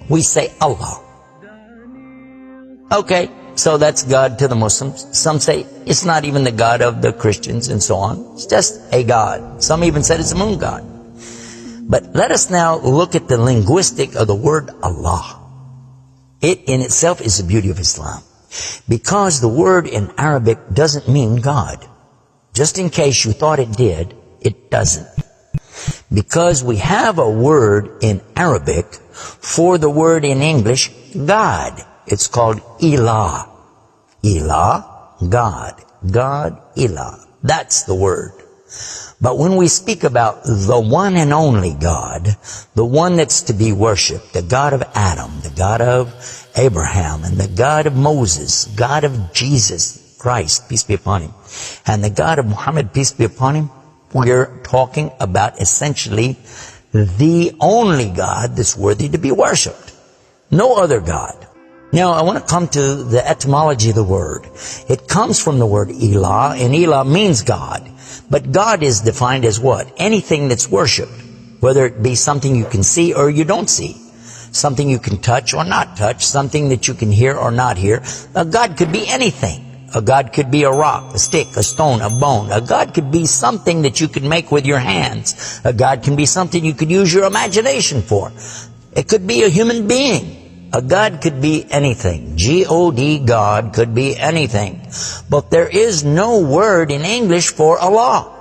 we say Allah. Okay, so that's God to the Muslims. Some say it's not even the God of the Christians and so on. It's just a God. Some even said it's a moon god. But let us now look at the linguistic of the word Allah. It in itself is the beauty of Islam. Because the word in Arabic doesn't mean God. Just in case you thought it did, it doesn't. Because we have a word in Arabic for the word in English, God. It's called Ilah. Ilah, God. God, Ilah. That's the word. But when we speak about the one and only God, the one that's to be worshipped, the God of Adam, the God of Abraham, and the God of Moses, God of Jesus Christ, peace be upon him, and the God of Muhammad, peace be upon him, we're talking about essentially the only God that's worthy to be worshipped. No other God. Now, I want to come to the etymology of the word. It comes from the word Ilah, and Ilah means God. But God is defined as what? Anything that's worshipped. Whether it be something you can see or you don't see. Something you can touch or not touch. Something that you can hear or not hear. A God could be anything. A God could be a rock, a stick, a stone, a bone. A God could be something that you could make with your hands. A God can be something you could use your imagination for. It could be a human being. A God could be anything. G-O-D, God, could be anything. But there is no word in English for Allah.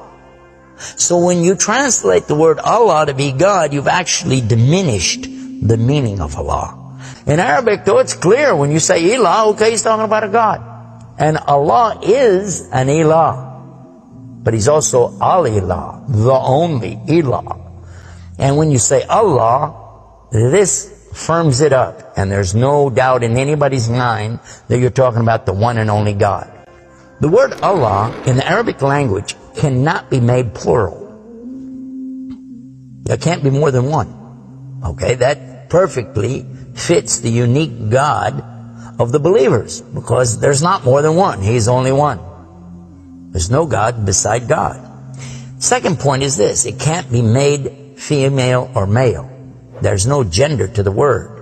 So when you translate the word Allah to be God, you've actually diminished the meaning of Allah. In Arabic, though, it's clear. When you say Ilah, okay, he's talking about a God. And Allah is an Ilah. But he's also Al-Ilah, the only Ilah. And when you say Allah, this firms it up, and there's no doubt in anybody's mind that you're talking about the one and only God. The word Allah in the Arabic language cannot be made plural. There can't be more than one. Okay, that perfectly fits the unique God of the believers, because there's not more than one. He's only one. There's no God beside God. Second point is this: it can't be made female or male. There's no gender to the word.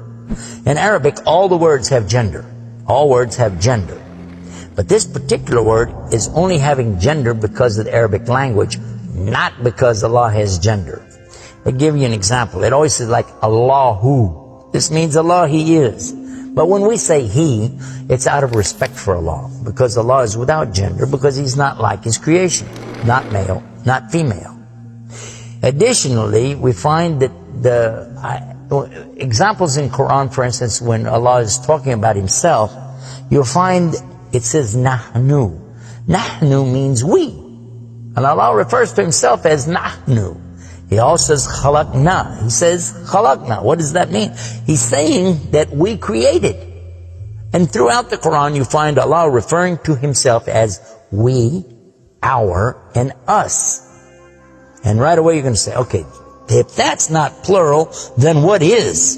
In Arabic, all the words have gender. All words have gender. But this particular word is only having gender because of the Arabic language, not because Allah has gender. I'll give you an example. It always says like Allahu. This means Allah, He is. But when we say He, it's out of respect for Allah, because Allah is without gender, because He's not like His creation. Not male, not female. Additionally, we find that the examples in Quran, for instance, when Allah is talking about Himself, you'll find it says Nahnu. Nahnu means we. And Allah refers to Himself as Nahnu. He also says Khalaqna. He says Khalaqna. What does that mean? He's saying that we created. And throughout the Quran, you find Allah referring to Himself as we, our, and us. And right away you're going to say, okay, if that's not plural, then what is?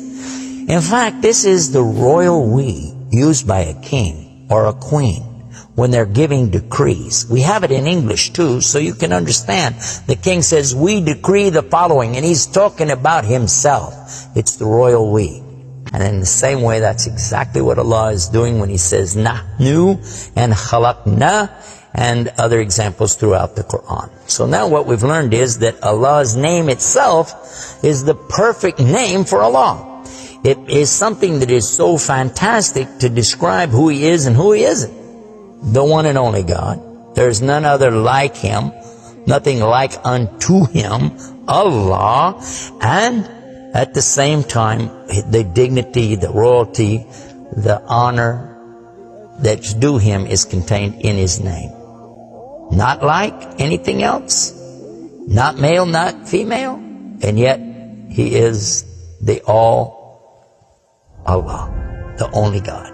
In fact, this is the royal we used by a king or a queen when they're giving decrees. We have it in English too, so you can understand. The king says, we decree the following, and he's talking about himself. It's the royal we. And in the same way, that's exactly what Allah is doing when He says Nahnu and Khalaqna, and other examples throughout the Quran. So now what we've learned is that Allah's name itself is the perfect name for Allah. It is something that is so fantastic to describe who He is and who He isn't. The one and only God. There's none other like Him, nothing like unto Him, Allah, and at the same time, the dignity, the royalty, the honor that's due Him is contained in His name. Not like anything else, not male, not female, and yet He is the all Allah, the only God.